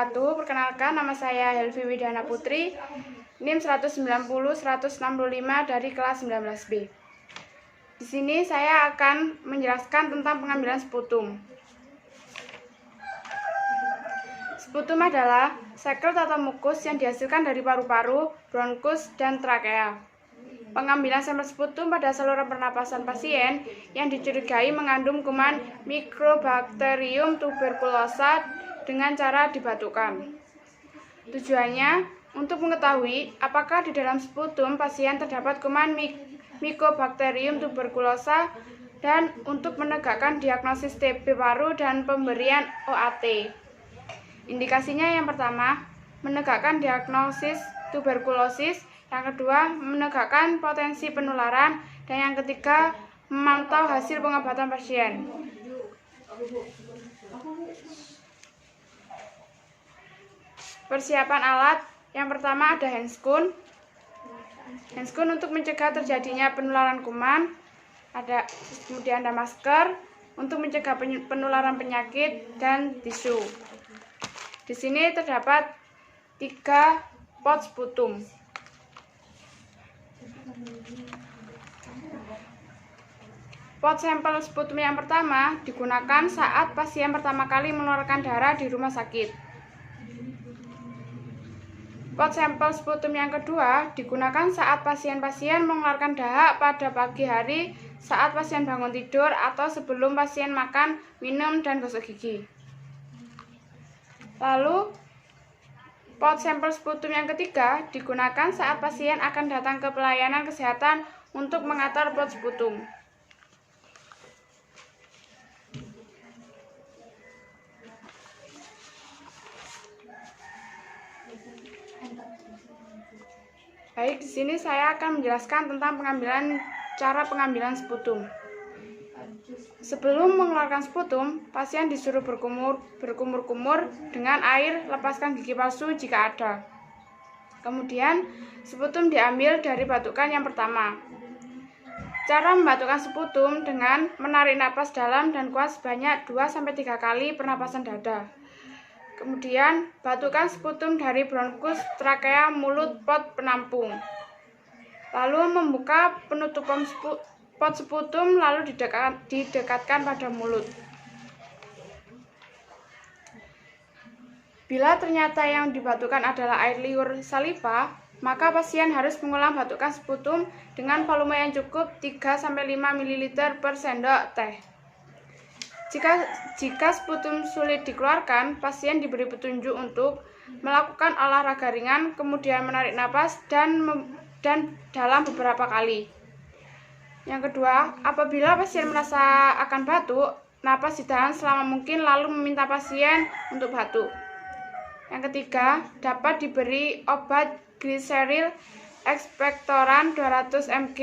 wabarakatuh. Perkenalkan, nama saya Helvi Widana Putri, NIM 190-165 dari kelas 19B. Di sini saya akan menjelaskan tentang pengambilan sputum. Sputum adalah sekrut atau mukus yang dihasilkan dari paru-paru, bronkus, dan trakea. Pengambilan sampel sputum pada saluran pernapasan pasien yang dicurigai mengandung kuman Mycobacterium tuberculosa dengan cara dibatukkan. Tujuannya untuk mengetahui apakah di dalam sputum pasien terdapat kuman Mycobacterium tuberculosa dan untuk menegakkan diagnosis TB paru dan pemberian OAT. Indikasinya yang pertama, menegakkan diagnosis tuberkulosis, yang kedua, menegakkan potensi penularan, dan yang ketiga, memantau hasil pengobatan pasien. Persiapan alat, yang pertama ada handscoon. Handscoon untuk mencegah terjadinya penularan kuman, kemudian ada masker untuk mencegah penularan penyakit, dan tisu. Di sini terdapat 3 pot sputum. Pot sampel sputum yang pertama digunakan saat pasien pertama kali mengeluarkan darah di rumah sakit. Pot sampel sputum yang kedua digunakan saat pasien-pasien mengeluarkan dahak pada pagi hari saat pasien bangun tidur atau sebelum pasien makan, minum, dan gosok gigi. Lalu, pot sampel sputum yang ketiga digunakan saat pasien akan datang ke pelayanan kesehatan untuk mengantar pot sputum. Baik, di sini saya akan menjelaskan tentang cara pengambilan sputum. Sebelum mengeluarkan sputum, pasien disuruh berkumur-kumur dengan air, lepaskan gigi palsu jika ada. Kemudian, sputum diambil dari batukan yang pertama. Cara membatukkan sputum dengan menarik napas dalam dan kuat sebanyak 2-3 kali pernapasan dada. Kemudian, batukan sputum dari bronkus, trakea, mulut, pot penampung. Lalu membuka penutupan pot sputum lalu didekatkan pada mulut. Bila ternyata yang dibatukan adalah air liur saliva, maka pasien harus mengulang batukan sputum dengan volume yang cukup 3-5 ml per sendok teh. Jika sputum sulit dikeluarkan, pasien diberi petunjuk untuk melakukan olahraga ringan, kemudian menarik napas dan dalam beberapa kali. Yang kedua, apabila pasien merasa akan batuk, napas ditahan selama mungkin lalu meminta pasien untuk batuk. Yang ketiga, dapat diberi obat glyceril ekspektoran 200 mg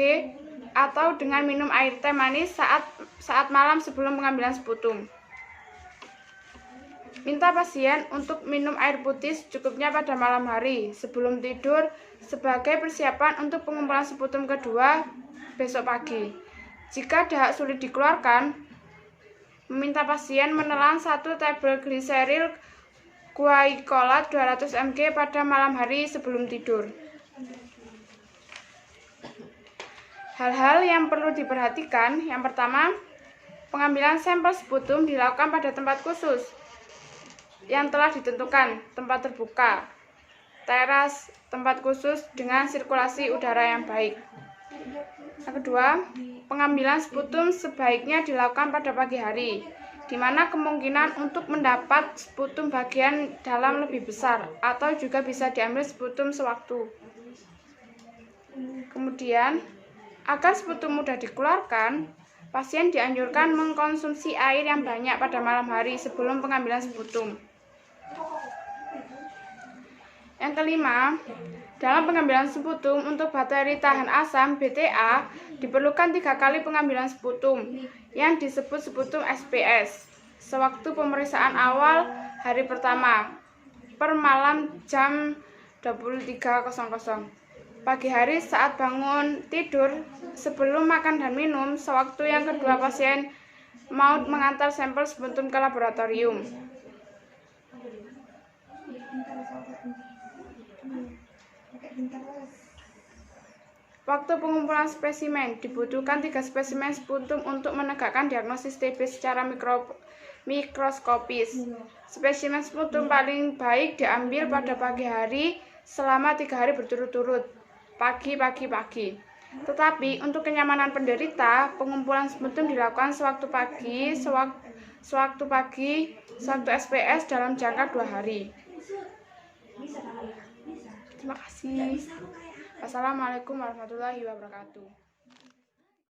atau dengan minum air teh manis saat malam sebelum pengambilan sputum. Minta pasien untuk minum air putih secukupnya pada malam hari sebelum tidur sebagai persiapan untuk pengumpulan sputum kedua besok pagi. Jika dahak sulit dikeluarkan, meminta pasien menelan 1 tabel glyceril guaicolat 200 mg pada malam hari sebelum tidur. Hal-hal yang perlu diperhatikan, yang pertama, pengambilan sampel sputum dilakukan pada tempat khusus yang telah ditentukan, tempat terbuka, teras, tempat khusus dengan sirkulasi udara yang baik. Yang kedua, pengambilan sputum sebaiknya dilakukan pada pagi hari, di mana kemungkinan untuk mendapat sputum bagian dalam lebih besar, atau juga bisa diambil sputum sewaktu. Kemudian, agar sputum mudah dikeluarkan, pasien dianjurkan mengkonsumsi air yang banyak pada malam hari sebelum pengambilan sputum. Yang kelima, dalam pengambilan sputum untuk bakteri tahan asam BTA diperlukan 3 kali pengambilan sputum yang disebut sputum SPS sewaktu pemeriksaan awal hari pertama per malam jam 23.00. Pagi hari saat bangun tidur, sebelum makan dan minum, sewaktu yang kedua pasien mau mengantar sampel sputum ke laboratorium. Waktu pengumpulan spesimen, dibutuhkan 3 spesimen sputum untuk menegakkan diagnosis TB secara mikroskopis. Spesimen sputum paling baik diambil pada pagi hari selama 3 hari berturut-turut, pagi. Tetapi untuk kenyamanan penderita, pengumpulan sputum dilakukan sewaktu SPS dalam jangka 2 hari. Terima kasih. Wassalamualaikum warahmatullahi wabarakatuh.